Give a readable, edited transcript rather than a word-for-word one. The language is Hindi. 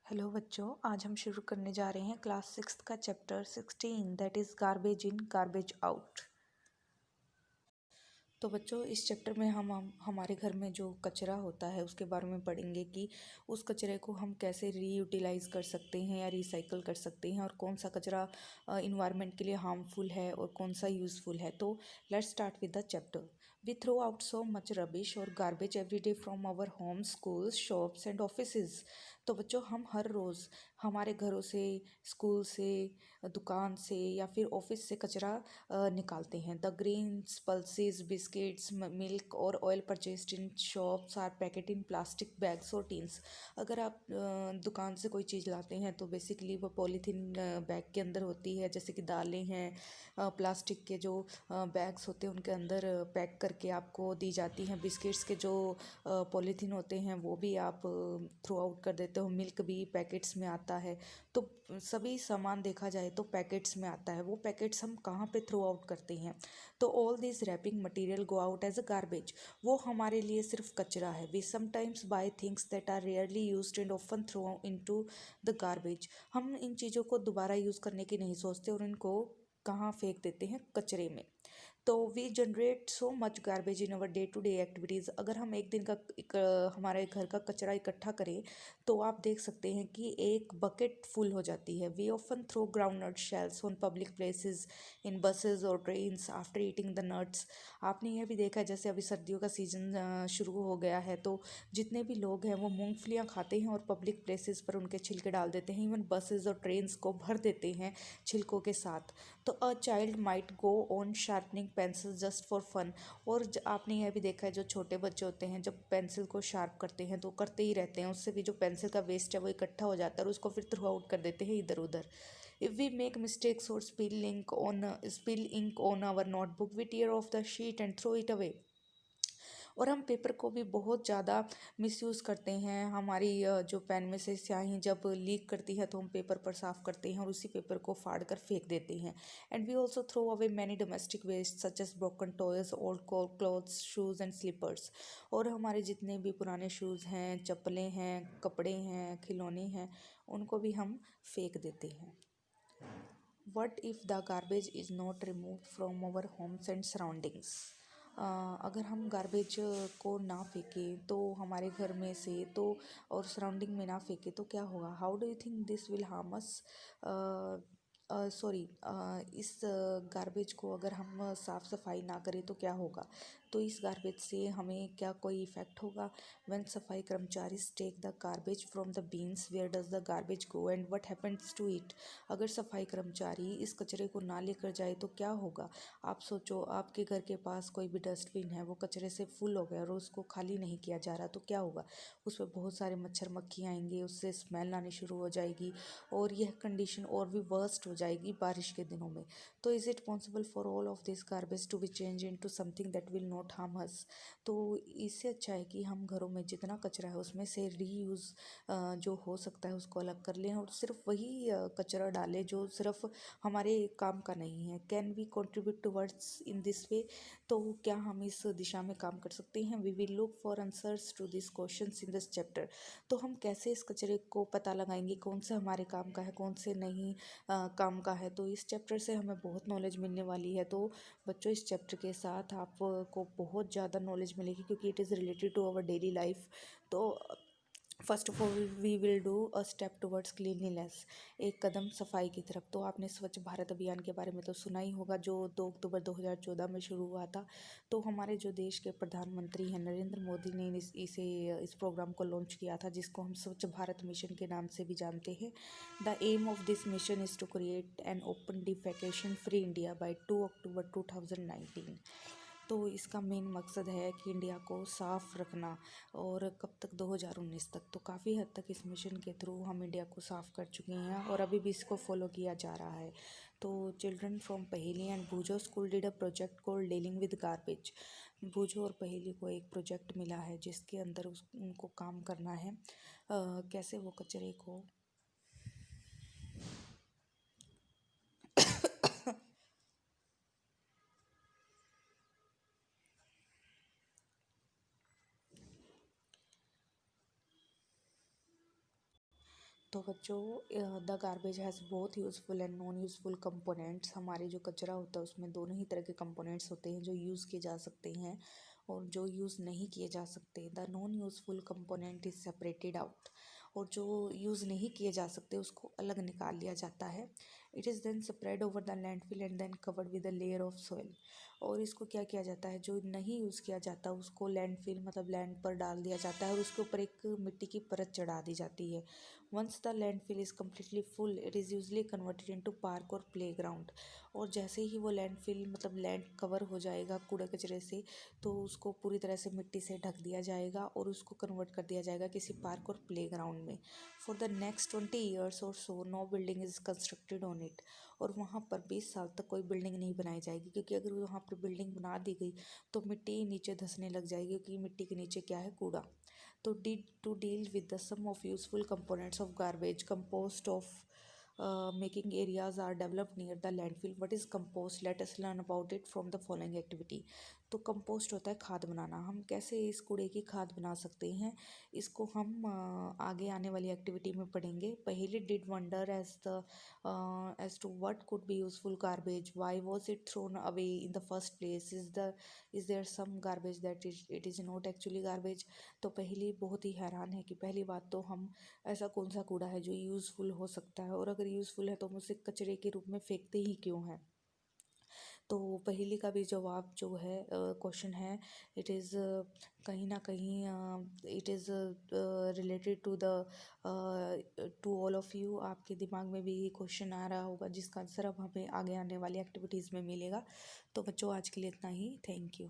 हेलो बच्चों, आज हम शुरू करने जा रहे हैं क्लास 6 का chapter 16 that is garbage in garbage out. तो बच्चों, इस चैप्टर में हम हमारे घर में जो कचरा होता है उसके बारे में पढ़ेंगे कि उस कचरे को हम कैसे रीयूटिलाइज कर सकते हैं या रिसाइकल कर सकते हैं और कौन सा कचरा इन्वायरमेंट के लिए हार्मफुल है और कौन सा यूज़फुल है। तो let's start with the chapter. We throw out so much rubbish और garbage every day from our home, schools, shops and offices. तो बच्चों, हम हर रोज़ हमारे घरों से, स्कूल से, दुकान से या फिर ऑफिस से कचरा निकालते हैं। The grains, pulses, biscuits, milk और oil purchased in shops are packet in plastic bags और टीन्स। अगर आप दुकान से कोई चीज़ लाते हैं तो बेसिकली वो पॉलीथीन बैग के अंदर होती है, जैसे कि दालें हैं, प्लास्टिक के जो बैग्स होते हैं उनके अंदर पैक करके आपको दी जाती हैं। बिस्किट्स के जो पॉलीथीन होते हैं वो भी आप थ्रो आउट कर देते हो। मिल्क भी पैकेट्स में आता है। तो सभी सामान देखा जाए तो पैकेट्स में आता है। वो पैकेट्स हम कहाँ पे थ्रो आउट करते हैं? तो all this wrapping material go out as a garbage. वो हमारे लिए सिर्फ कचरा है। We sometimes buy things that are rarely used and often throw into the garbage. हम इन चीज़ों को दोबारा यूज़ करने की नहीं सोचते और इनको कहाँ फेंक देते हैं? कचरे में। तो we generate so much garbage in our day to day activities. अगर हम एक दिन का हमारे घर का कचरा इकट्ठा करें तो आप देख सकते हैं कि एक बकेट फुल हो जाती है। We often throw groundnut shells on public places, in buses और trains after eating the nuts. आपने यह भी देखा है, जैसे अभी सर्दियों का सीज़न शुरू हो गया है तो जितने भी लोग हैं वो मूंगफलियां खाते हैं और पब्लिक प्लेसेस पर उनके छिलके डाल देते हैं। इवन बसेज और ट्रेन्स को भर देते हैं छिलकों के साथ। तो a child might go on sharpening pencil just for fun. और आपने यह भी देखा है, जो छोटे बच्चे होते हैं जब पेंसिल को शार्प करते हैं तो करते ही रहते हैं, उससे भी जो पेंसिल का वेस्ट है वो इकट्ठा हो जाता है और उसको फिर थ्रो आउट कर देते हैं इधर उधर। इफ़ वी मेक मिस्टेक्स और spill ink on our notebook, we tear off the sheet and throw it away. और हम पेपर को भी बहुत ज़्यादा मिसयूज़ करते हैं। हमारी जो पेन में से स्याही जब लीक करती है तो हम पेपर पर साफ़ करते हैं और उसी पेपर को फाड़ कर फेंक देते हैं। And we also throw away many domestic waste such as broken toys, old clothes, shoes and slippers. और हमारे जितने भी पुराने शूज़ हैं, चप्पलें हैं, कपड़े हैं, खिलौने हैं, उनको भी हम फेंक देते हैं। What if the garbage is not remove from our homes and surroundings. अगर हम गार्बेज को ना फेंकें तो हमारे घर में से तो और सराउंडिंग में ना फेंकें तो क्या होगा? How do you think this will harm us? Sorry, इस गार्बेज को अगर हम साफ़ सफाई ना करें तो क्या होगा? तो इस गार्बेज से हमें क्या कोई इफ़ेक्ट होगा? व्हेन सफाई कर्मचारी take the garbage from the bins, where does the garbage go and what happens to it? अगर सफाई कर्मचारी इस कचरे को ना लेकर जाए तो क्या होगा? आप सोचो, आपके घर के पास कोई भी डस्टबिन है, वो कचरे से फुल हो गया और उसको खाली नहीं किया जा रहा तो क्या होगा? उस पर बहुत सारे मच्छर मक्खियाँ आएंगे, उससे स्मेल आनी शुरू हो जाएगी और यह कंडीशन और भी वर्स्ट हो जाएगी बारिश के दिनों में। तो is it possible for all of this garbage to be change into something that will not harm us? तो इससे अच्छा है कि हम घरों में जितना कचरा है उसमें से रीयूज़ जो हो सकता है उसको अलग कर लें और सिर्फ वही कचरा डालें जो सिर्फ हमारे काम का नहीं है। Can we contribute towards in this way? तो क्या हम इस दिशा में काम कर सकते हैं? We will look for answers to this questions in this chapter. तो हम कैसे इस कचरे को पता लगाएंगे कौन सा हमारे काम का है, कौन से नहीं काम का है? तो इस चैप्टर से हमें बहुत नॉलेज मिलने वाली है। तो बच्चों, इस चैप्टर के साथ आपको बहुत ज़्यादा नॉलेज मिलेगी क्योंकि it is related to our daily life. तो first of all we will do a step towards cleanliness, एक कदम सफाई की तरफ। तो आपने स्वच्छ भारत अभियान के बारे में तो सुना ही होगा, जो 2 अक्टूबर 2014 में शुरू हुआ था। तो हमारे जो देश के प्रधानमंत्री हैं नरेंद्र मोदी ने इस प्रोग्राम को लॉन्च किया था, जिसको हम स्वच्छ भारत मिशन के नाम से भी जानते हैं। The aim of this mission is to create an open defecation free India by 2 October 2019। तो इसका मेन मकसद है कि इंडिया को साफ़ रखना। और कब तक? 2019 तक। तो काफ़ी हद तक इस मिशन के थ्रू हम इंडिया को साफ़ कर चुके हैं और अभी भी इसको फॉलो किया जा रहा है। तो children from Paheli and Bhujo school did a project called dealing with garbage. Bhujo और पहेली को एक प्रोजेक्ट मिला है जिसके अंदर उनको काम करना है, कैसे वो कचरे को तो बच्चों, the garbage has both useful and non useful components. हमारे जो कचरा होता है उसमें दोनों ही तरह के कंपोनेंट्स होते हैं, जो यूज़ किए जा सकते हैं और जो यूज़ नहीं किए जा सकते। The non useful component is separated out, और जो यूज़ नहीं किए जा सकते उसको अलग निकाल लिया जाता है। It is then spread over the landfill and then covered with a layer of soil. और इसको क्या किया जाता है, जो नहीं यूज़ किया जाता उसको लैंडफिल मतलब लैंड पर डाल दिया जाता है और उसके ऊपर एक मिट्टी की परत चढ़ा दी जाती है। Once the landfill is completely full, it is usually converted into park और प्लेग्राउंड। और जैसे ही वो लैंडफिल मतलब लैंड कवर हो जाएगा कूड़े कचरे से, तो उसको पूरी तरह से मिट्टी से ढक दिया जाएगा और उसको कन्वर्ट कर दिया जाएगा किसी पार्क और प्लेग्राउंड में। फॉर द नेक्स्ट 20 years और so no building is constructed on it. और वहाँ पर 20 साल तक कोई बिल्डिंग नहीं बनाई जाएगी, क्योंकि अगर वहाँ पर बिल्डिंग बना दी गई तो मिट्टी नीचे धंसने लग जाएगी, क्योंकि मिट्टी के नीचे क्या है, कूड़ा। तो to deal with the sum of useful components of garbage, compost of making areas are developed near the landfill. What is compost? Let us learn about it from the following activity. तो कंपोस्ट होता है खाद बनाना। हम कैसे इस कूड़े की खाद बना सकते हैं, इसको हम आगे आने वाली एक्टिविटी में पढ़ेंगे। पहले did wonder as to what could be useful garbage, why was it thrown away in the first place, is there some garbage that it is not actually garbage। तो पहली बहुत ही हैरान है कि पहली बात तो हम ऐसा कौन सा कूड़ा है जो यूज़फुल हो सकता है, और अगर यूज़फुल है तो हम उसे कचरे के रूप में फेंकते ही क्यों हैं। तो पहेली का भी जवाब जो है क्वेश्चन है, इट इज़ कहीं ना कहीं it is related to all of you. आपके दिमाग में भी ये क्वेश्चन आ रहा होगा, जिसका आंसर अब हमें आगे आने वाली एक्टिविटीज़ में मिलेगा। तो बच्चों, आज के लिए इतना ही। Thank you.